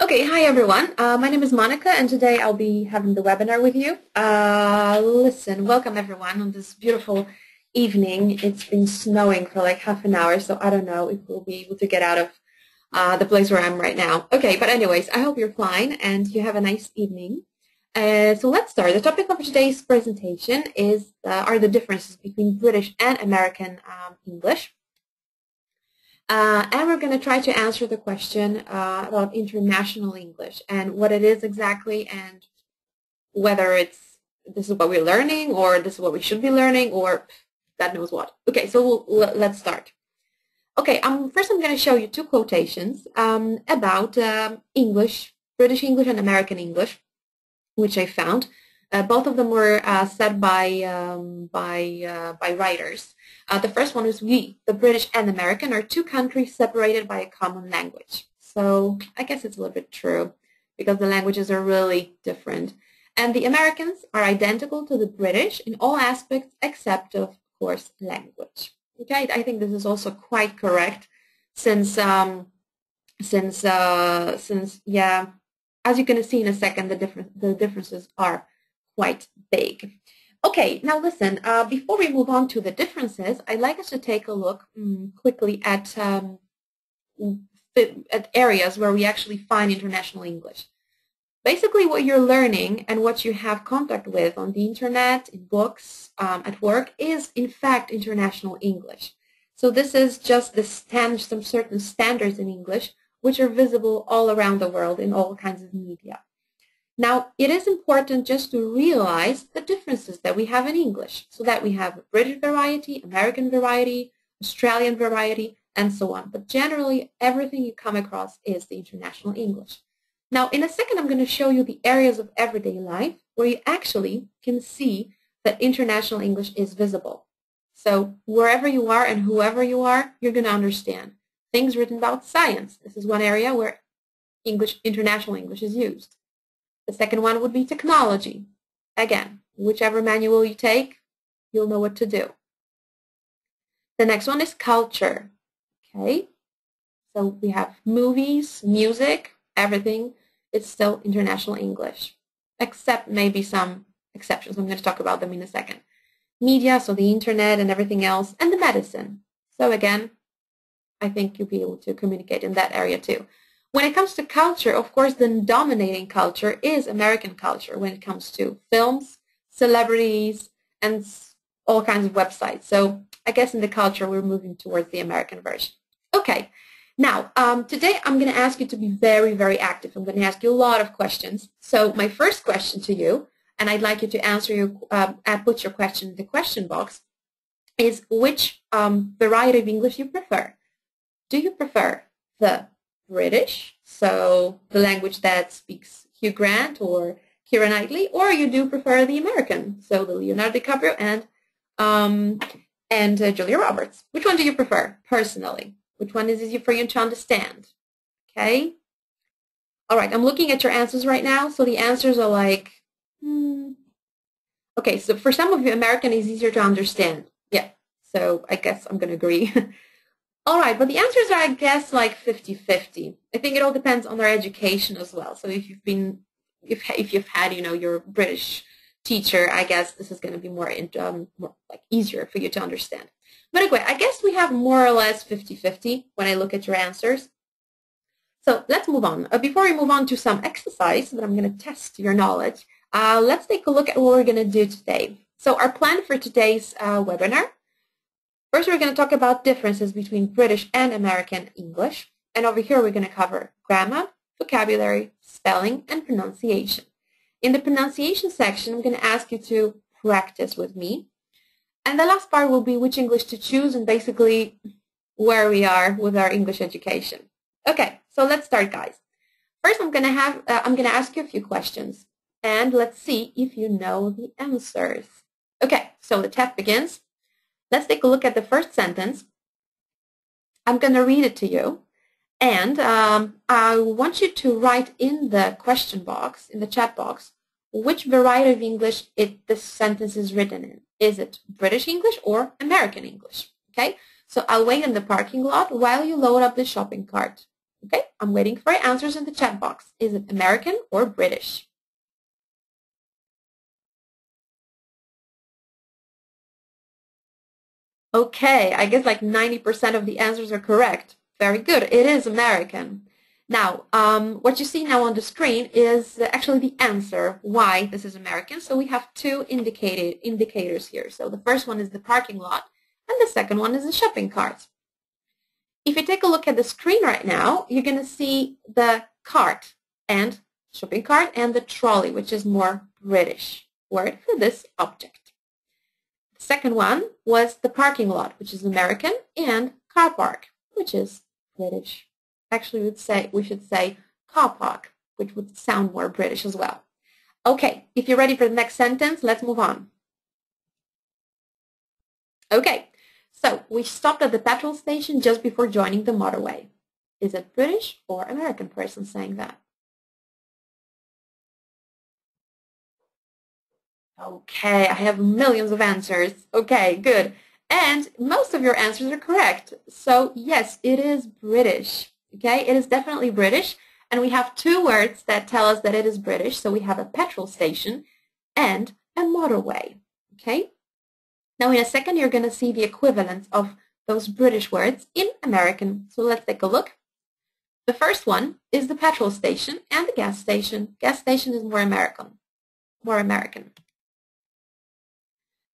Okay, hi everyone. My name is Monica and today I'll be having the webinar with you. Welcome everyone on this beautiful evening. It's been snowing for like half an hour, so I don't know if we'll be able to get out of the place where I'm right now. Okay, but anyways, I hope you're fine and you have a nice evening. So let's start. The topic of today's presentation are the differences between British and American English. And we're going to try to answer the question about international English and what it is exactly and whether this is what we're learning or this is what we should be learning or God knows what. Okay, so let's start. Okay, first I'm going to show you two quotations about English, British English and American English, which I found. Both of them were said by writers. The first one is we, the British and American, are two countries separated by a common language. So I guess it's a little bit true because the languages are really different. And the Americans are identical to the British in all aspects except, of course, language. Okay, I think this is also quite correct since yeah, as you're going to see in a second, the differences are quite big. Okay, now listen, before we move on to the differences, I'd like us to take a look quickly at areas where we actually find international English. Basically what you're learning and what you have contact with on the internet, in books, at work is in fact international English. So this is just some certain standards in English which are visible all around the world in all kinds of media. Now, it is important just to realize the differences that we have in English, so that we have a British variety, American variety, Australian variety, and so on. But generally, everything you come across is the international English. Now, in a second, I'm going to show you the areas of everyday life where you actually can see that international English is visible. So wherever you are and whoever you are, you're going to understand. Things written about science. This is one area where international English is used. The second one would be technology. Again, whichever manual you take, you'll know what to do. The next one is culture. Okay, so we have movies, music, everything. It's still international English, except maybe some exceptions. I'm going to talk about them in a second. Media, so the internet and everything else, and the medicine. So again, I think you'll be able to communicate in that area too. When it comes to culture, of course, the dominating culture is American culture when it comes to films, celebrities, and all kinds of websites. So I guess in the culture, we're moving towards the American version. Okay, now, today I'm going to ask you to be very, very active. I'm going to ask you a lot of questions. So my first question to you, and I'd like you to answer put your question in the question box, is which variety of English you prefer. Do you prefer the British, so the language that speaks Hugh Grant or Keira Knightley, or you do prefer the American, so the Leonardo DiCaprio and Julia Roberts? Which one do you prefer personally? Which one is easier for you to understand? Okay. All right. I'm looking at your answers right now, so the answers are like, Okay. So for some of you, American is easier to understand. Yeah. So I guess I'm going to agree. All right, but the answers are, I guess, like 50-50. I think it all depends on their education as well. So if you've had, your British teacher, I guess this is going to be more easier for you to understand. But anyway, I guess we have more or less 50-50 when I look at your answers. So let's move on. Before we move on to some exercise that I'm going to test your knowledge, let's take a look at what we're going to do today. So our plan for today's webinar. First, we're going to talk about differences between British and American English. And over here, we're going to cover grammar, vocabulary, spelling, and pronunciation. In the pronunciation section, I'm going to ask you to practice with me. And the last part will be which English to choose and basically where we are with our English education. Okay, so let's start, guys. First, I'm going to ask you a few questions. And let's see if you know the answers. Okay, so the test begins. Let's take a look at the first sentence. I'm going to read it to you. And I want you to write in the question box, in the chat box, which variety of English this sentence is written in. Is it British English or American English? Okay, so I'll wait in the parking lot while you load up the shopping cart. Okay, I'm waiting for your answers in the chat box. Is it American or British? Okay, I guess like 90% of the answers are correct. Very good. It is American. Now, what you see now on the screen is actually the answer why this is American. So we have two indicators here. So the first one is the parking lot, and the second one is the shopping cart. If you take a look at the screen right now, you're going to see the cart and shopping cart and the trolley, which is more British word for this object. The second one was the parking lot, which is American, and car park, which is British. Actually, we should say car park, which would sound more British as well. Okay, if you're ready for the next sentence, let's move on. Okay, so we stopped at the petrol station just before joining the motorway. Is it British or American person saying that? Okay, I have millions of answers. Okay, good. And most of your answers are correct. So yes, it is British. Okay, it is definitely British. And we have two words that tell us that it is British. So we have a petrol station and a motorway. Okay. Now in a second, you're going to see the equivalent of those British words in American. So let's take a look. The first one is the petrol station and the gas station. Gas station is more American.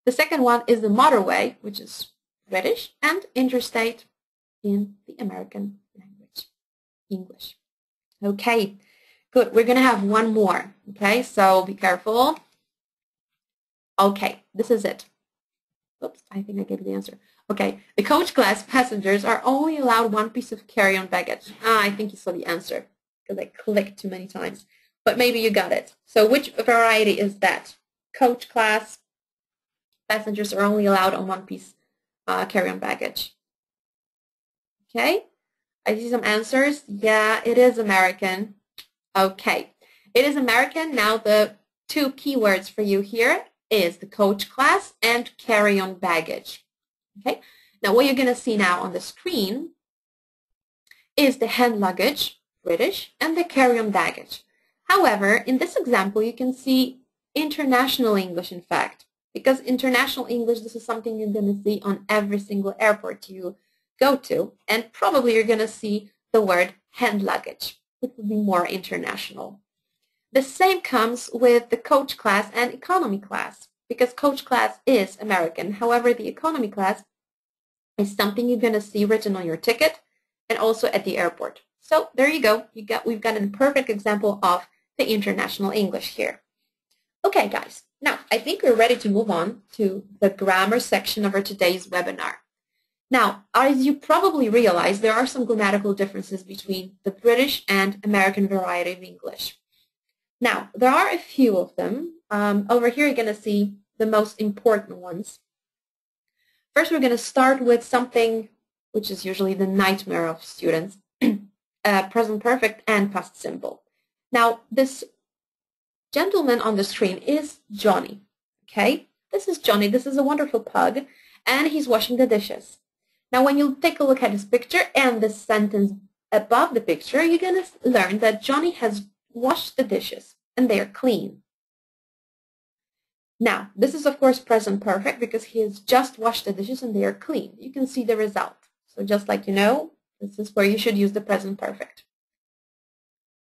The second one is the motorway, which is British, and interstate in the American language, English. Okay, good. We're going to have one more. Okay, so be careful. Okay, this is it. Oops, I think I gave the answer. Okay, the coach class passengers are only allowed one piece of carry-on baggage. I think you saw the answer because I clicked too many times. But maybe you got it. So which variety is that? Coach class passengers are only allowed on one piece carry-on baggage. Okay, I see some answers. Yeah, it is American. Okay, it is American. Now the two keywords for you here is the coach class and carry-on baggage. Okay, now what you're going to see now on the screen is the hand luggage, British, and the carry-on baggage. However, in this example, you can see international English, in fact, because international English, this is something you're going to see on every single airport you go to, and probably you're going to see the word hand luggage, which would be more international. The same comes with the coach class and economy class, because coach class is American. However, the economy class is something you're going to see written on your ticket and also at the airport. So there you go. We've got a perfect example of the international English here. Okay, guys. Now, I think we're ready to move on to the grammar section of our today's webinar. Now, as you probably realize, there are some grammatical differences between the British and American variety of English. Now, there are a few of them. Over here, you're going to see the most important ones. First, we're going to start with something which is usually the nightmare of students, present perfect and past simple. Now, this gentleman on the screen is Johnny. Okay, this is Johnny. This is a wonderful pug, and he's washing the dishes. Now, when you take a look at his picture and the sentence above the picture, you're going to learn that Johnny has washed the dishes, and they are clean. Now, this is, of course, present perfect because he has just washed the dishes and they are clean. You can see the result. So just like you know, this is where you should use the present perfect.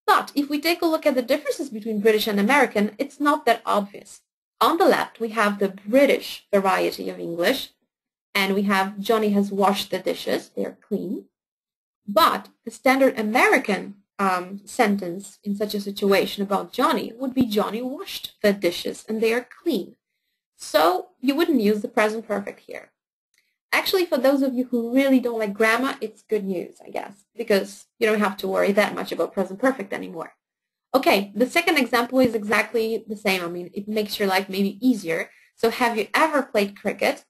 But if we take a look at the differences between British and American, it's not that obvious. On the left, we have the British variety of English, and we have Johnny has washed the dishes, they are clean. But the standard American sentence in such a situation about Johnny would be Johnny washed the dishes and they are clean. So you wouldn't use the present perfect here. Actually, for those of you who really don't like grammar, it's good news, I guess, because you don't have to worry that much about present perfect anymore. Okay, the second example is exactly the same. I mean, it makes your life maybe easier. So have you ever played cricket?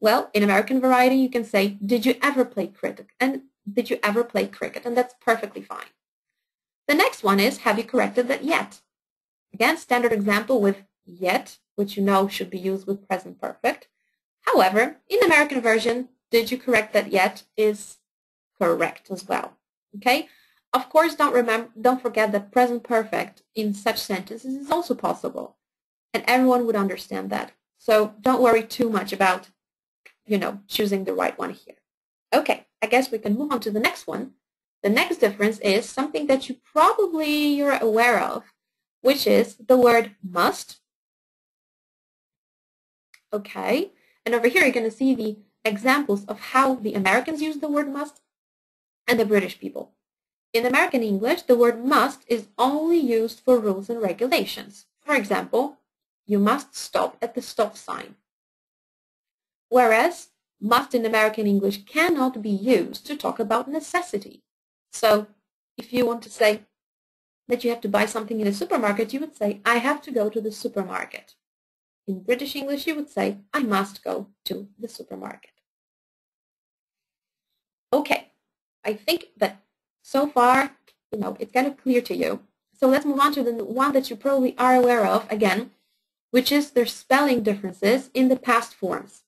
Well, in American variety, you can say, did you ever play cricket? And did you ever play cricket? And that's perfectly fine. The next one is, have you corrected that yet? Again, standard example with yet, which you know should be used with present perfect. However, in the American version, did you correct that yet is correct as well. Okay? Of course, don't forget that present perfect in such sentences is also possible, and everyone would understand that. So don't worry too much about, choosing the right one here. Okay, I guess we can move on to the next one. The next difference is something that you're aware of, which is the word must. Okay, and over here you're going to see the examples of how the Americans use the word must and the British people. In American English, the word must is only used for rules and regulations. For example, you must stop at the stop sign. Whereas must in American English cannot be used to talk about necessity. So if you want to say that you have to buy something in a supermarket, you would say, I have to go to the supermarket. In British English, you would say, I must go to the supermarket. Okay, I think that so far, it's kind of clear to you. So let's move on to the one that you probably are aware of again, which is their spelling differences in the past forms.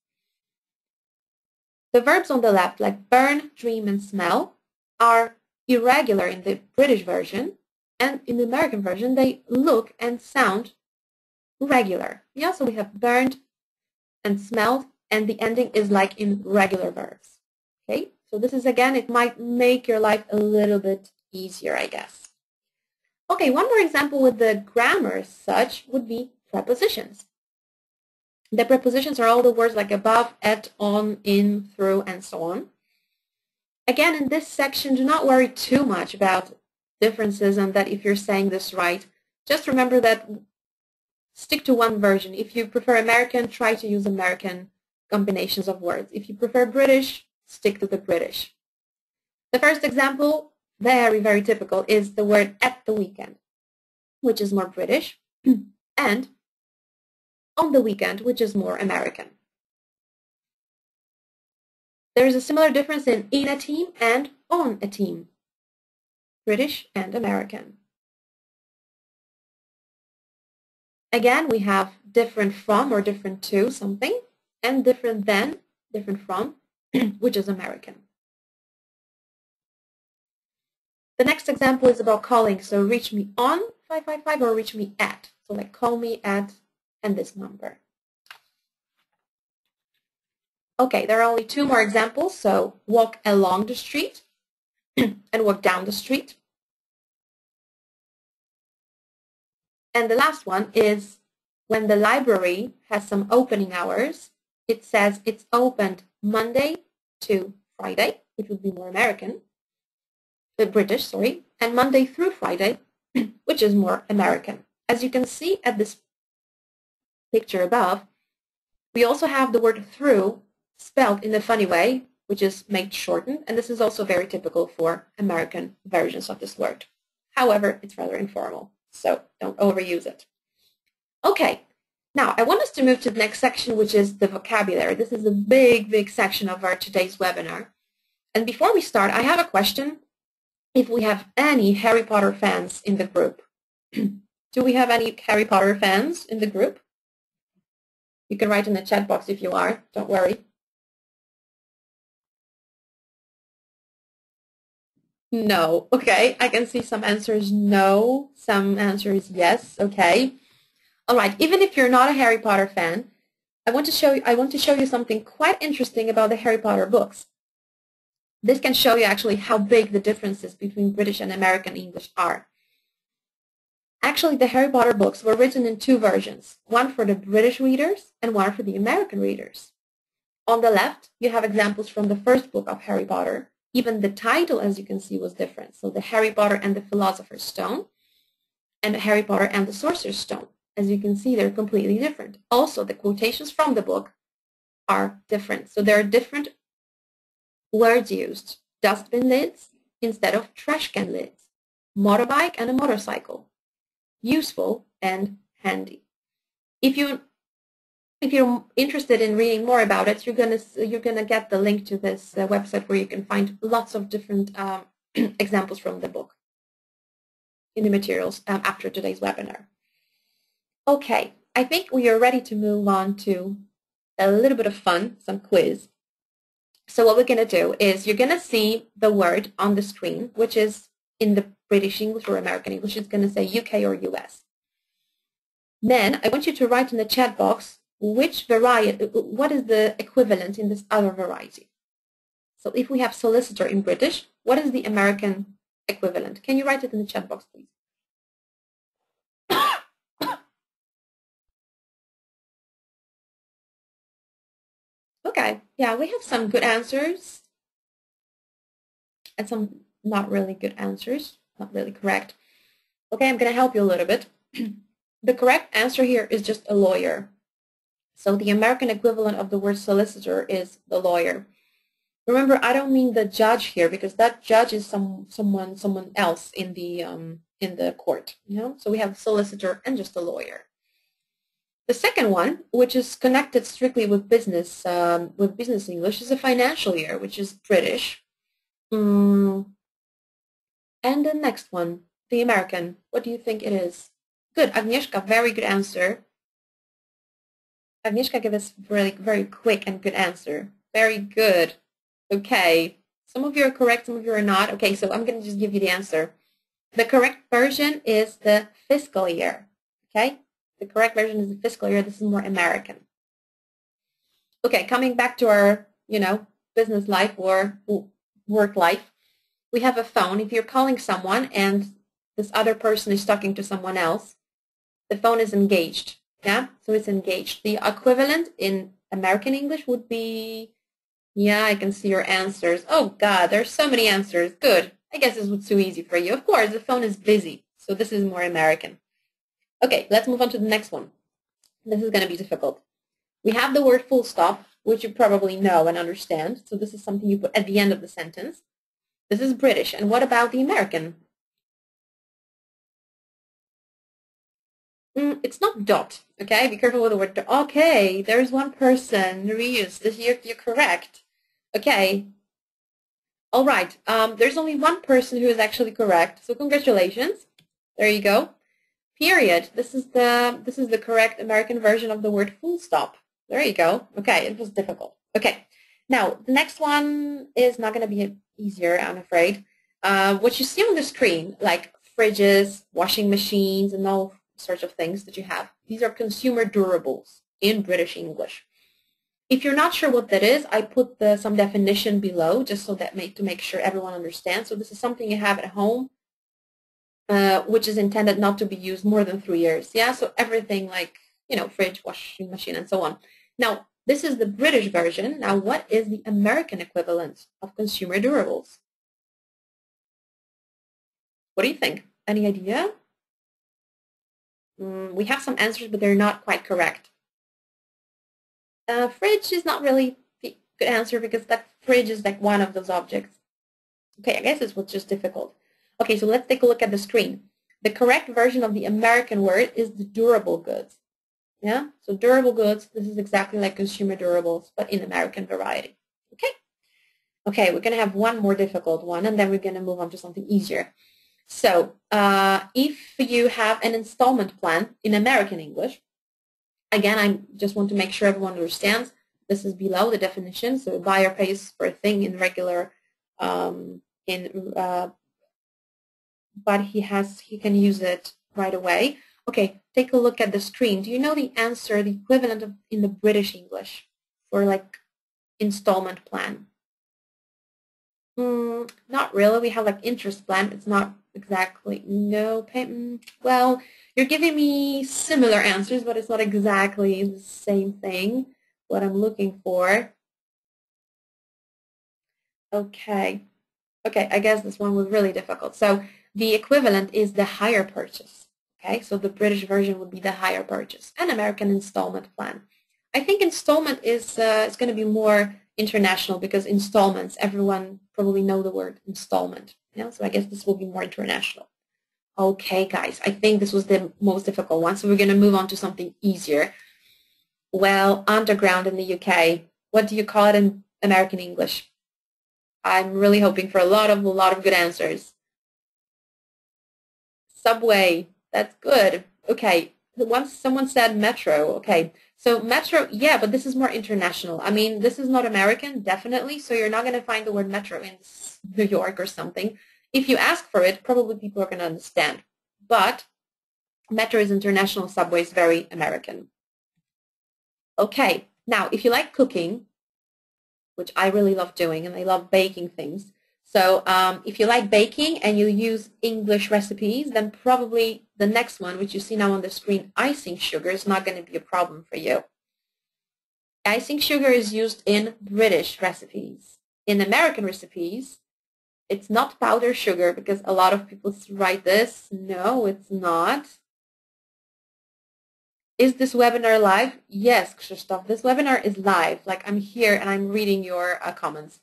The verbs on the left, like burn, dream, and smell, are irregular in the British version, and in the American version, they look and sound regular. Yeah, so we have burned and smelled, and the ending is like in regular verbs. Okay, so this is, again, it might make your life a little bit easier, I guess. Okay, one more example with the grammar as such would be prepositions. The prepositions are all the words like above, at, on, in, through, and so on. Again, in this section, do not worry too much about differences and that if you're saying this right. Just remember that stick to one version. If you prefer American, try to use American combinations of words. If you prefer British, stick to the British. The first example, very, very typical, is the word at the weekend, which is more British, and on the weekend, which is more American. There is a similar difference in a team and on a team, British and American. Again, we have different from or different to something, and different than, different from, which is American. The next example is about calling. So reach me on 555 or reach me at. So like call me at and this number. Okay, there are only two more examples. So walk along the street and walk down the street. And the last one is when the library has some opening hours, it says it's opened Monday to Friday, which would be more American, British, sorry, and Monday through Friday, which is more American. As you can see at this picture above, we also have the word through spelled in a funny way, which is made shortened, and this is also very typical for American versions of this word. However, it's rather informal, so don't overuse it. Okay, now I want us to move to the next section, which is the vocabulary. This is a big, big section of our today's webinar. And before we start, I have a question. If we have any Harry Potter fans in the group. Do we have any Harry Potter fans in the group? You can write in the chat box if you are, don't worry. No, okay, I can see some answers no, some answers yes, okay. All right, even if you're not a Harry Potter fan, I want to show you something quite interesting about the Harry Potter books. This can show you actually how big the differences between British and American English are. Actually, the Harry Potter books were written in two versions, one for the British readers and one for the American readers. On the left, you have examples from the first book of Harry Potter. Even the title, as you can see, was different. So the Harry Potter and the Philosopher's Stone and Harry Potter and the Sorcerer's Stone. As you can see, they're completely different. Also, the quotations from the book are different. So there are different words used. Dustbin lids instead of trash can lids. Motorbike and a motorcycle. Useful and handy. If you're interested in reading more about it, you're gonna get the link to this website where you can find lots of different examples from the book in the materials after today's webinar. Okay, I think we are ready to move on to a little bit of fun, some quiz. So what we're going to do is you're going to see the word on the screen, which is in the British English or American English, it's going to say UK or US. Then I want you to write in the chat box which variety, what is the equivalent in this other variety. So if we have solicitor in British, what is the American equivalent? Can you write it in the chat box, please? Okay, yeah, we have some good answers and some not really good answers, not really correct. Okay, I'm going to help you a little bit. The correct answer here is just a lawyer. So the American equivalent of the word solicitor is the lawyer. Remember, I don't mean the judge here because that judge is someone else in the court. You know, so we have solicitor and just a lawyer. The second one, which is connected strictly with business English, is a financial year, which is British. And the next one, the American. What do you think it is? Good, Agnieszka, very good answer. Agnieszka gave us really very quick and good answer. Very good. Okay, some of you are correct, some of you are not. Okay, so I'm going to just give you the answer. The correct version is the fiscal year. Okay, the correct version is the fiscal year. This is more American. Okay, coming back to our, business life or work life, we have a phone. If you're calling someone and this other person is talking to someone else, the phone is engaged. Yeah, so it's engaged. The equivalent in American English would be, yeah, I can see your answers. Oh, God, there's so many answers. Good. I guess this was too easy for you. Of course, the phone is busy, so this is more American. Okay, let's move on to the next one. This is going to be difficult. We have the word full stop, which you probably know and understand. So this is something you put at the end of the sentence. This is British. And what about the American? It's not dot, okay? Be careful with the word dot. Okay, there's one person, Rius, you're correct. Okay. All right, there's only one person who is actually correct, so congratulations. There you go. Period. This is the correct American version of the word full stop. There you go. Okay, it was difficult. Okay, now the next one is not going to be easier, I'm afraid. What you see on the screen, like fridges, washing machines, and all sorts of things that you have, these are consumer durables in British English. If you're not sure what that is, I put some definition below just so that to make sure everyone understands. So this is something you have at home, which is intended not to be used more than 3 years. Yeah, so everything like, fridge, washing machine, and so on. Now, this is the British version. Now, what is the American equivalent of consumer durables? What do you think? Any idea? We have some answers, but they're not quite correct. Fridge is not really the good answer because that fridge is like one of those objects. Okay, I guess this was just difficult. Okay, so let's take a look at the screen. The correct version of the American word is the durable goods. Yeah, so durable goods, this is exactly like consumer durables, but in American variety. Okay? Okay, we're going to have one more difficult one, and then we're going to move on to something easier. So if you have an installment plan in American English, again, I just want to make sure everyone understands. This is below the definition. So a buyer pays for a thing in regular, but he can use it right away. Okay, take a look at the screen. Do you know the answer, the equivalent of in the British English for like installment plan? Not really. We have like interest plan. It's not exactly, no payment. Well, you're giving me similar answers, but it's not exactly the same thing, what I'm looking for. Okay. Okay, I guess this one was really difficult. So the equivalent is the hire purchase. Okay, so the British version would be the hire purchase, and American installment plan. I think installment is going to be more international because installments, everyone probably know the word installment. Yeah, so I guess this will be more international. Okay, guys, I think this was the most difficult one, so we're going to move on to something easier. Well, underground in the UK, what do you call it in American English? I'm really hoping for a lot of good answers. Subway, that's good. Okay, once someone said metro. Okay, So metro, yeah, but this is more international. I mean, this is not American, definitely, so you're not going to find the word metro in New York or something. If you ask for it, probably people are going to understand. But metro is international, subway is very American. Okay, now if you like cooking, which I really love doing, and I love baking things, so if you like baking and you use English recipes, then probably the next one, which you see now on the screen, icing sugar, is not going to be a problem for you. Icing sugar is used in British recipes. In American recipes, it's not powdered sugar, because a lot of people write this. No, it's not. Is this webinar live? Yes, Krzysztof, this webinar is live. Like, I'm here and I'm reading your comments.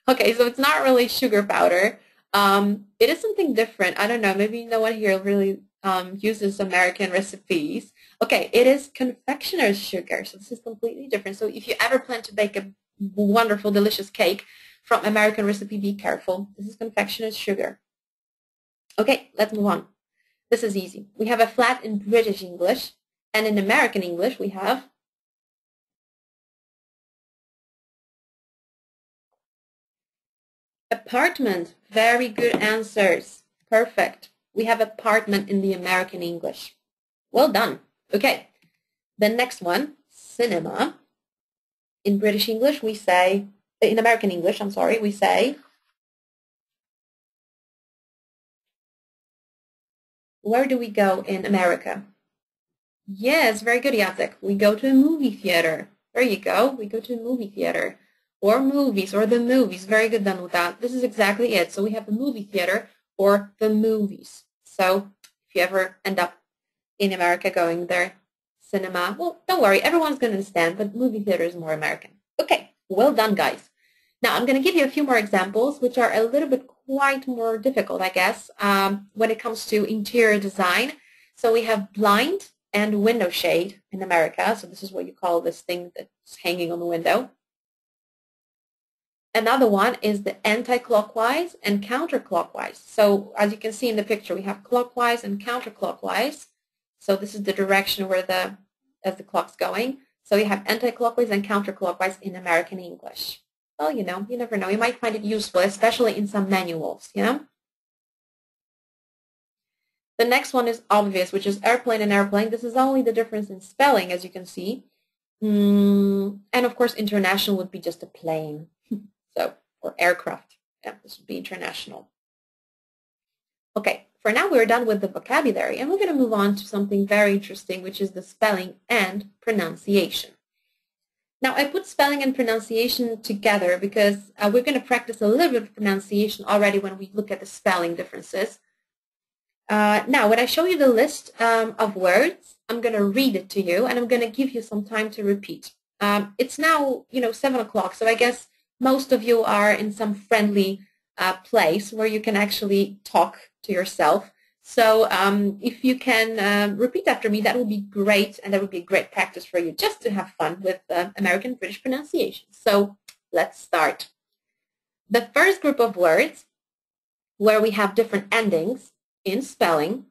Okay, so it's not really sugar powder. It is something different. I don't know. Maybe no one here really uses American recipes. Okay, it is confectioner's sugar. So this is completely different. So if you ever plan to bake a wonderful, delicious cake from American recipe, be careful. This is confectioner's sugar. Okay, let's move on. This is easy. We have a flat in British English, and in American English we have apartment. Very good answers. Perfect. We have apartment in the American English. Well done. Okay. The next one, cinema. In British English, we say, in American English, I'm sorry, we say, where do we go in America? Yes, very good, Jacek. We go to a movie theater. There you go. We go to a movie theater. Or movies, or the movies. Very good, Danuta. This is exactly it. So we have the movie theater or the movies. So if you ever end up in America going there, cinema, well, don't worry. Everyone's going to understand, but movie theater is more American. Okay, well done, guys. Now, I'm going to give you a few more examples, which are a little bit quite more difficult, I guess, when it comes to interior design. So we have blind and window shade in America. So this is what you call this thing that's hanging on the window. Another one is the anti-clockwise and counterclockwise. So as you can see in the picture, we have clockwise and counterclockwise. So this is the direction where as the clock's going. So you have anti-clockwise and counterclockwise in American English. Well, you know, you never know. You might find it useful, especially in some manuals, you know. The next one is obvious, which is airplane and airplane. This is only the difference in spelling, as you can see. And of course, international would be just a plane. So, or aircraft. Yeah, this would be international. Okay, for now we're done with the vocabulary, and we're going to move on to something very interesting, which is the spelling and pronunciation. Now, I put spelling and pronunciation together because we're going to practice a little bit of pronunciation already when we look at the spelling differences. Now, when I show you the list of words, I'm going to read it to you, and I'm going to give you some time to repeat. It's now, 7 o'clock, so I guess most of you are in some friendly place where you can actually talk to yourself. So if you can repeat after me, that would be great, and that would be a great practice for you just to have fun with American British pronunciation. So let's start. The first group of words where we have different endings in spelling,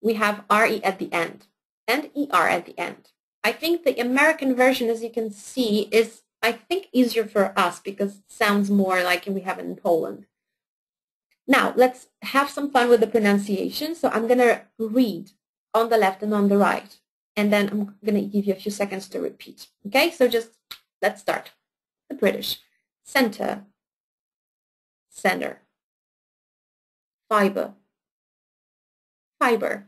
we have RE at the end and ER at the end. I think the American version, as you can see, is I think easier for us because it sounds more like we have it in Poland. Now, let's have some fun with the pronunciation. So I'm going to read on the left and on the right, and then I'm going to give you a few seconds to repeat. Okay, so just let's start. The British. Center, center. Fiber, fiber.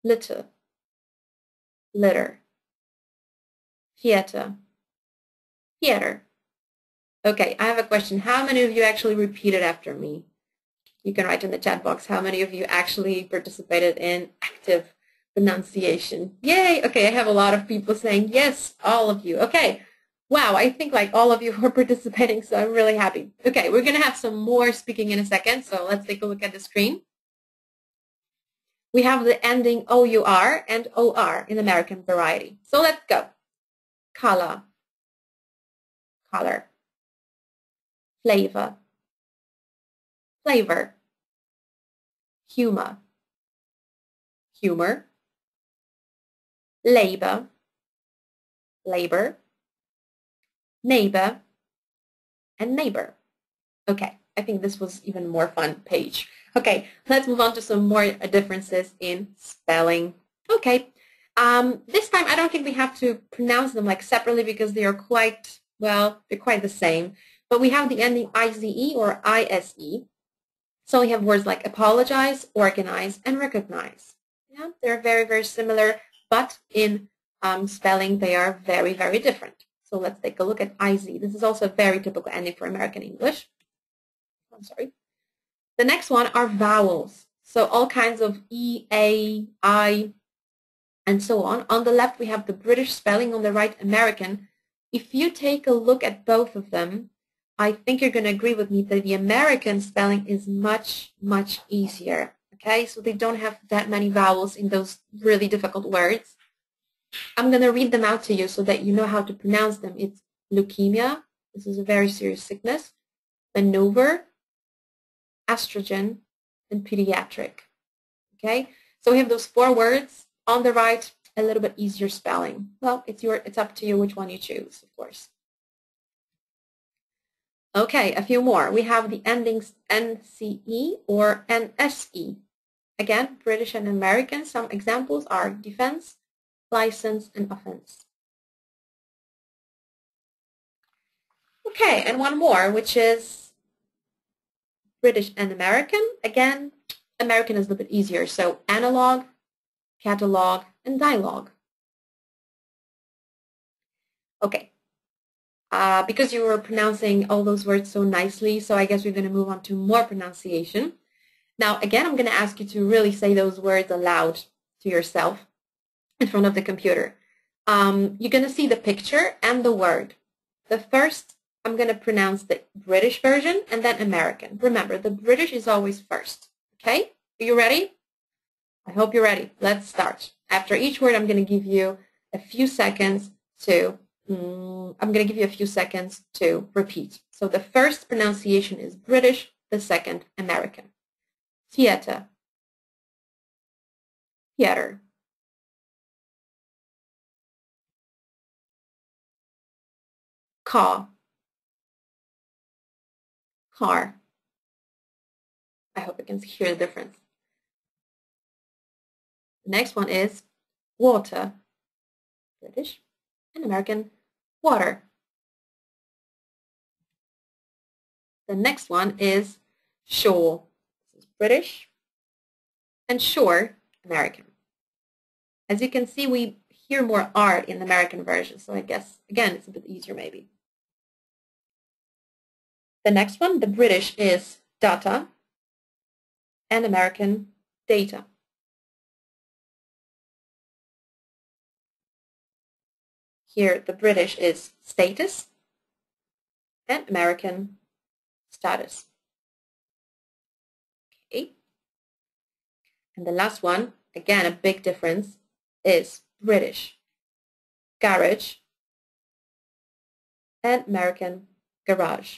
Litter, litter. Theater, theater. Okay, I have a question. How many of you actually repeated after me? You can write in the chat box how many of you actually participated in active pronunciation. Yay! Okay, I have a lot of people saying yes, all of you. Okay, wow, I think like all of you were participating, so I'm really happy. Okay, we're going to have some more speaking in a second, so let's take a look at the screen. We have the ending OUR and OR in American variety. So let's go. Color, color. Flavor, flavor. Humor, humor. labor, labor, neighbor, and neighbor. Okay, I think this was even more fun page. Okay, let's move on to some more differences in spelling. Okay, this time I don't think we have to pronounce them like separately because they are quite, well, they're quite the same. But we have the ending IZE or ISE. So we have words like apologize, organize, and recognize. Yeah, they're very, very similar, but in spelling they are very, very different. So let's take a look at IZ. This is also a very typical ending for American English. I'm sorry. The next one are vowels. So all kinds of E, A, I, and so on. On the left, we have the British spelling. On the right, American. If you take a look at both of them, I think you're going to agree with me that the American spelling is much, much easier. Okay, so they don't have that many vowels in those really difficult words. I'm going to read them out to you so that you know how to pronounce them. It's leukemia. This is a very serious sickness. Maneuver, estrogen, and pediatric. Okay, so we have those 4 words. On the right, a little bit easier spelling. Well, it's up to you which one you choose, of course. Okay, a few more. We have the endings NCE or NSE. Again, British and American. Some examples are defense, license, and offense. Okay, and one more, which is British and American. Again, American is a little bit easier. So analog, catalog, and dialogue. Okay. Because you were pronouncing all those words so nicely, so I guess we're going to move on to more pronunciation. Now, again, I'm going to ask you to really say those words aloud to yourself in front of the computer. You're going to see the picture and the word. The first, I'm going to pronounce the British version and then American. Remember, the British is always first. Okay? Are you ready? I hope you're ready. Let's start. After each word, I'm going to give you a few seconds to repeat. So the first pronunciation is British, the second American. Theater, theater. Car, car. I hope you can hear the difference. The next one is water, British, and American, water. The next one is shore. This is British, and shore, American. As you can see, we hear more R in the American version, so I guess, again, it's a bit easier maybe. The next one, the British, is data, and American, data. Here, the British is status, and American, status. Okay. And the last one, again, a big difference, is British, garage, and American, garage.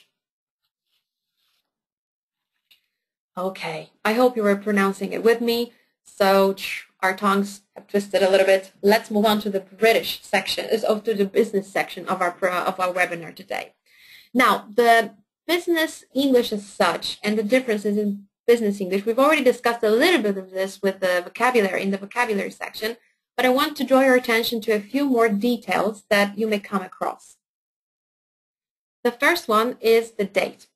Okay, I hope you were pronouncing it with me. So our tongues have twisted a little bit. Let's move on to the British section, to the business section of our webinar today. Now, the business English as such and the differences in business English, we've already discussed a little bit of this with the vocabulary in the vocabulary section, but I want to draw your attention to a few more details that you may come across. The first one is the date.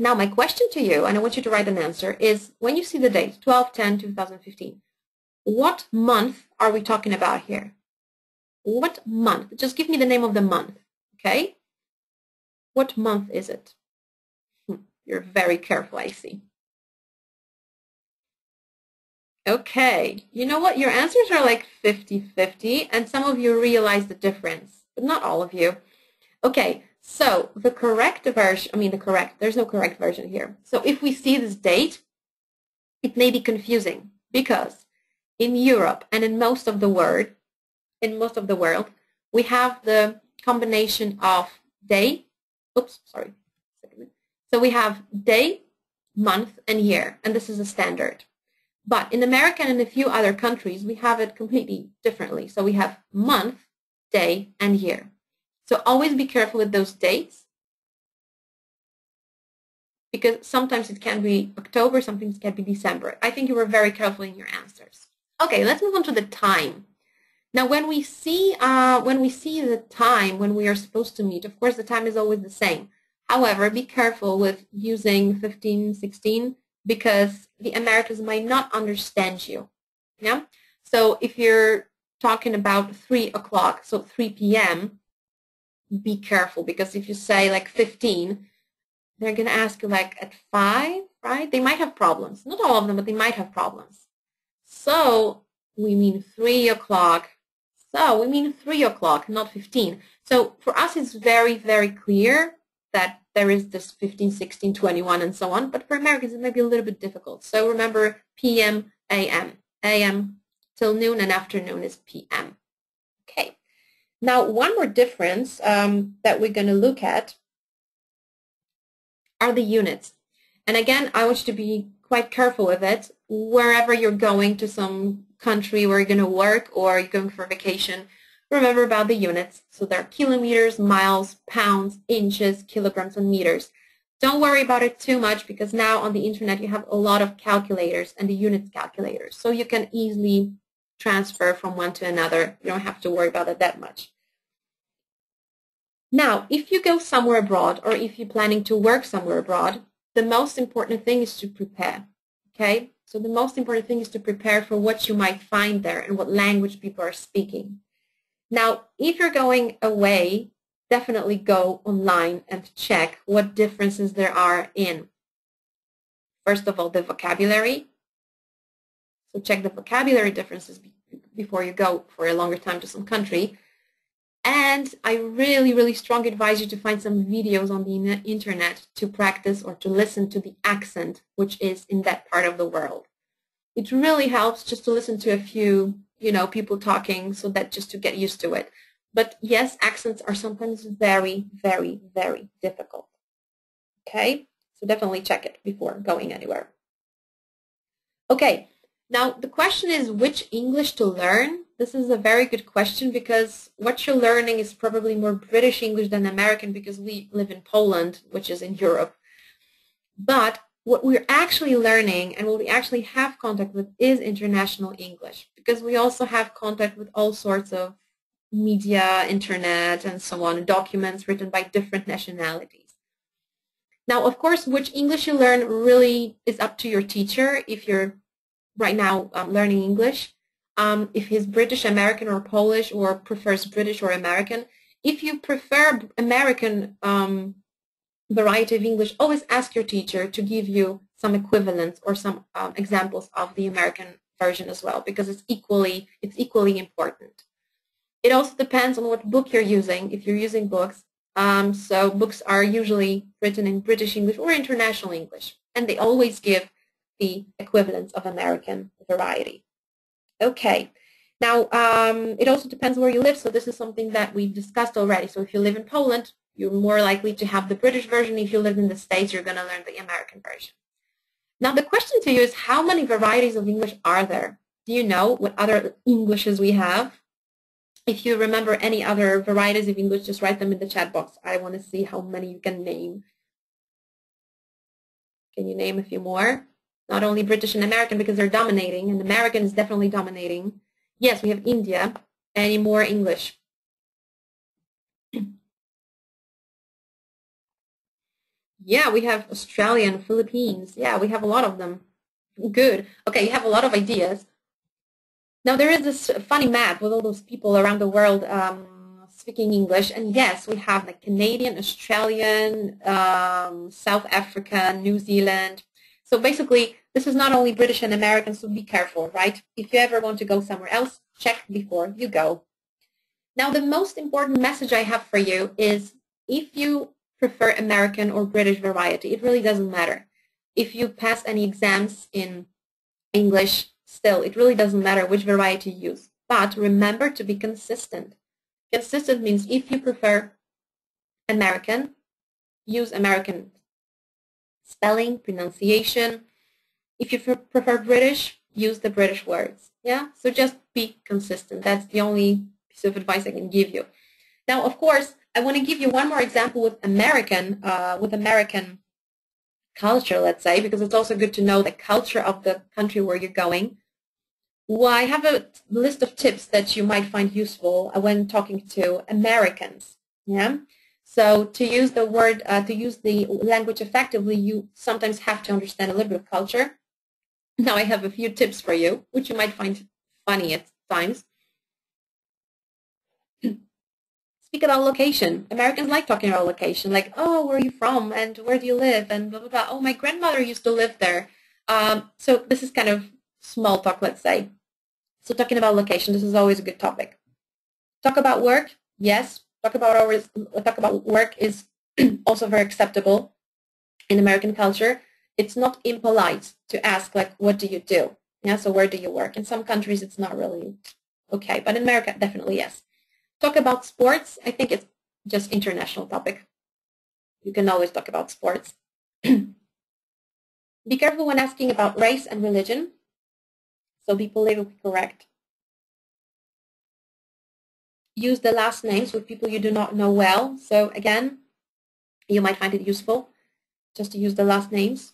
Now, my question to you, and I want you to write an answer, is when you see the date, 12/10/2015, what month are we talking about here? What month? Just give me the name of the month, okay? What month is it? You're very careful, I see. Okay, you know what? Your answers are like 50-50, and some of you realize the difference, but not all of you. Okay. So the correct version, there's no correct version here. So if we see this date, it may be confusing because in Europe and in most of the world, we have the combination of day, so we have day, month, and year, and this is a standard. But in America and in a few other countries, we have it completely differently. So we have month, day, and year. So always be careful with those dates, because sometimes it can be October, sometimes it can be December. I think you were very careful in your answers. Okay, let's move on to the time. Now, when we see the time when we are supposed to meet, of course, the time is always the same. However, be careful with using 15, 16, because the Americans might not understand you. Yeah. So if you're talking about 3 o'clock, so 3 p.m., be careful, because if you say like 15, they're going to ask you like at 5, right? They might have problems. Not all of them, but they might have problems. So we mean 3 o'clock. So we mean 3 o'clock, not 15. So for us, it's very, very clear that there is this 15, 16, 21, and so on. But for Americans, it may be a little bit difficult. So remember p.m., a.m. a.m. till noon, and afternoon is p.m. Okay. Now, one more difference that we're going to look at are the units. And again, I want you to be quite careful with it. Wherever you're going to some country where you're going to work or you're going for vacation, remember about the units. So they're kilometers, miles, pounds, inches, kilograms, and meters. Don't worry about it too much, because now on the internet you have a lot of calculators and the units calculators. So you can easily transfer from one to another. You don't have to worry about it that much. Now, if you go somewhere abroad, or if you're planning to work somewhere abroad, the most important thing is to prepare, okay? So the most important thing is to prepare for what you might find there and what language people are speaking. Now, if you're going away, definitely go online and check what differences there are in, first of all, the vocabulary. So check the vocabulary differences before you go for a longer time to some country. And I really, really strongly advise you to find some videos on the internet to practice or to listen to the accent which is in that part of the world. It really helps just to listen to a few, people talking, so that just to get used to it. But yes, accents are sometimes very, very, very difficult. Okay, so definitely check it before going anywhere. Okay, now the question is which English to learn. This is a very good question, because what you're learning is probably more British English than American, because we live in Poland, which is in Europe. But what we're actually learning and what we actually have contact with is international English, because we also have contact with all sorts of media, internet, and so on, documents written by different nationalities. Now, of course, which English you learn really is up to your teacher. If you're right now learning English, if he's British, American, or Polish, or prefers British or American. If you prefer American variety of English, always ask your teacher to give you some equivalents or some examples of the American version as well, because it's equally important. It also depends on what book you're using, if you're using books. So books are usually written in British English or international English, and they always give the equivalents of American variety. Okay. Now, it also depends where you live. So this is something that we've discussed already. So if you live in Poland, you're more likely to have the British version. If you live in the States, you're going to learn the American version. Now, the question to you is, how many varieties of English are there? Do you know what other Englishes we have? If you remember any other varieties of English, just write them in the chat box. I want to see how many you can name. Can you name a few more? Not only British and American, because they're dominating, and American is definitely dominating. Yes, we have India. Any more English? Yeah, we have Australian, Philippines. Yeah, we have a lot of them. Good. Okay, you have a lot of ideas. Now, there is this funny map with all those people around the world speaking English. And yes, we have like Canadian, Australian, South Africa, New Zealand. So basically, this is not only British and American, so be careful, right? If you ever want to go somewhere else, check before you go. Now, the most important message I have for you is, if you prefer American or British variety, it really doesn't matter. If you pass any exams in English, still, it really doesn't matter which variety you use. But remember to be consistent. Consistent means if you prefer American, use American spelling, pronunciation. If you prefer British, use the British words. Yeah, so just be consistent. That's the only piece of advice I can give you. Now, of course, I want to give you one more example with American culture, let's say, because it's also good to know the culture of the country where you're going. Well, I have a list of tips that you might find useful when talking to Americans. Yeah. So to use the word, to use the language effectively, you sometimes have to understand a little bit of culture. Now I have a few tips for you, which you might find funny at times. Speak about location. Americans like talking about location, like, oh, where are you from, and where do you live, and blah, blah, blah. Oh, my grandmother used to live there. So this is kind of small talk, let's say. So talking about location, this is always a good topic. Talk about work, yes. Talk about work is also very acceptable in American culture. It's not impolite to ask, like, what do you do? Yeah, so where do you work? In some countries, it's not really okay, but in America, definitely yes. Talk about sports. I think it's just international topic. You can always talk about sports. Be careful when asking about race and religion. So be politically correct. Use the last names with people you do not know well. So again, you might find it useful just to use the last names.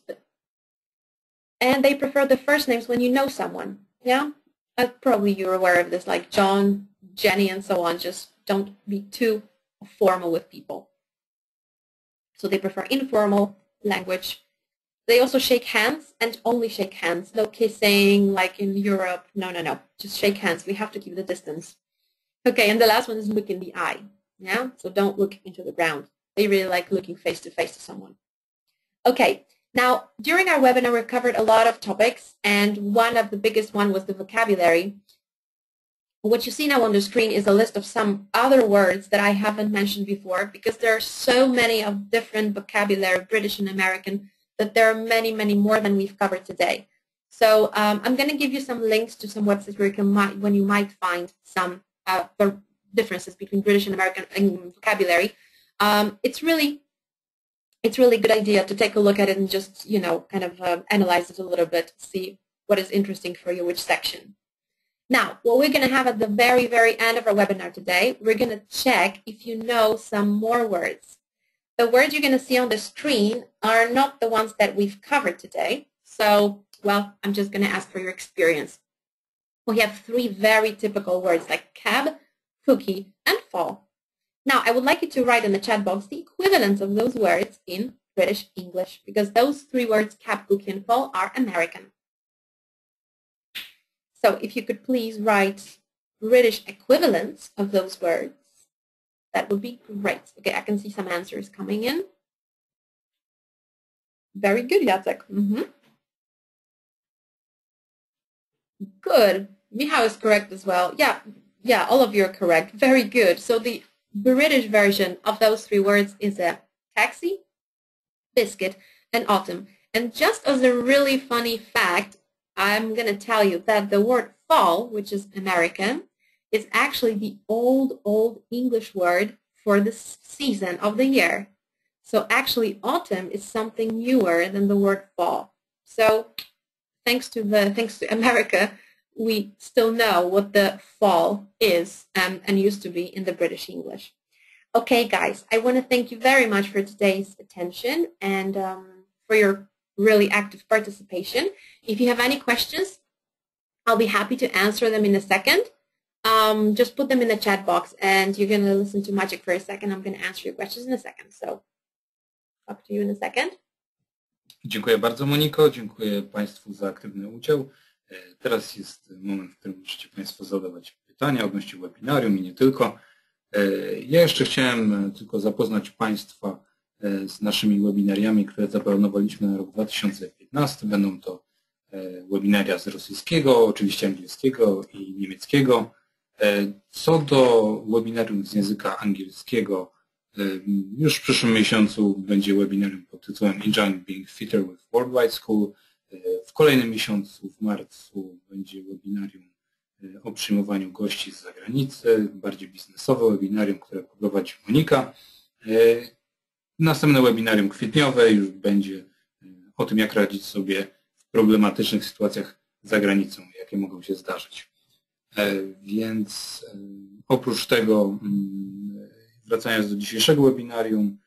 And they prefer the first names when you know someone. Yeah, probably you're aware of this, like John, Jenny, and so on. Just don't be too formal with people. So they prefer informal language. They also shake hands and only shake hands. No kissing like in Europe. No, no, no. Just shake hands. We have to keep the distance. Okay, and the last one is look in the eye. Yeah, so don't look into the ground. They really like looking face to someone. Okay, now during our webinar we covered a lot of topics, and one of the biggest one was the vocabulary. What you see now on the screen is a list of some other words that I haven't mentioned before, because there are so many of different vocabulary, British and American, that there are many, many more than we've covered today. So I'm going to give you some links to some websites where you might find some the differences between British and American vocabulary. It's really a good idea to take a look at it and just, you know, kind of analyze it a little bit, see what is interesting for you, which section. Now, what we're going to have at the very, very end of our webinar today, we're going to check if you know some more words. The words you're going to see on the screen are not the ones that we've covered today. So, well, I'm just going to ask for your experience. We have 3 very typical words like cab, cookie, and fall. Now, I would like you to write in the chat box the equivalents of those words in British English, because those 3 words, cab, cookie, and fall, are American. So if you could please write British equivalents of those words, that would be great. Okay, I can see some answers coming in. Very good, Jacek. Good. Michał is correct as well. Yeah, all of you are correct. Very good. So the British version of those 3 words is a taxi, biscuit, and autumn. And just as a really funny fact, I'm going to tell you that the word fall, which is American, is actually the old English word for the season of the year. So actually autumn is something newer than the word fall. So thanks to America, we still know what the fall is and used to be in the British English. Okay, guys, I want to thank you very much for today's attention and for your really active participation. If you have any questions, I'll be happy to answer them in a second. Just put them in the chat box, and you're going to listen to Maciek for a second. I'm going to answer your questions in a second. So, talk to you in a second. Dziękuję bardzo, Moniko. Dziękuję Państwu za aktywny udział. Teraz jest moment, w którym możecie Państwo zadawać pytania odnośnie webinarium i nie tylko. Ja jeszcze chciałem tylko zapoznać Państwa z naszymi webinariami, które zaplanowaliśmy na rok 2015. Będą to webinaria z rosyjskiego, oczywiście angielskiego i niemieckiego. Co do webinarium z języka angielskiego, już w przyszłym miesiącu będzie webinarium pod tytułem Enjoying Being Fitter with Worldwide School. W kolejnym miesiącu, w marcu, będzie webinarium o przyjmowaniu gości z zagranicy, bardziej biznesowe webinarium, które poprowadzi Monika. Następne webinarium kwietniowe już będzie o tym, jak radzić sobie w problematycznych sytuacjach za granicą, jakie mogą się zdarzyć. Więc oprócz tego, wracając do dzisiejszego webinarium,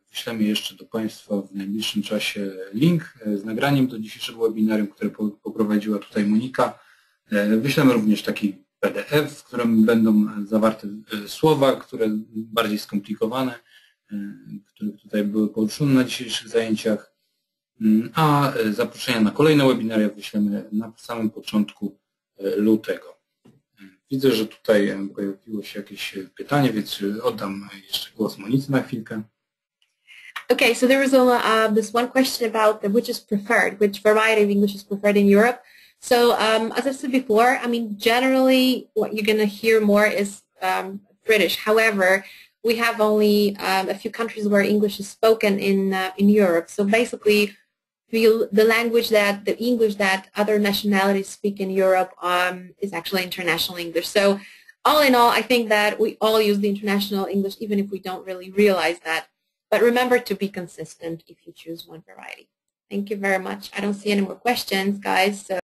wyślemy jeszcze do Państwa w najbliższym czasie link z nagraniem do dzisiejszego webinarium, które poprowadziła tutaj Monika. Wyślemy również taki PDF, w którym będą zawarte słowa, które bardziej skomplikowane, które tutaj były poruszone na dzisiejszych zajęciach, a zaproszenia na kolejne webinaria wyślemy na samym początku lutego. Widzę, że tutaj pojawiło się jakieś pytanie, więc oddam jeszcze głos Monice na chwilkę. Okay, so there was this one question about which is preferred, which variety of English is preferred in Europe. So as I said before, I mean, generally what you're going to hear more is British. However, we have only a few countries where English is spoken in Europe. So basically, the language the English that other nationalities speak in Europe is actually international English. So all in all, I think that we all use the international English, even if we don't really realize that. But remember to be consistent if you choose one variety. Thank you very much. I don't see any more questions, guys. So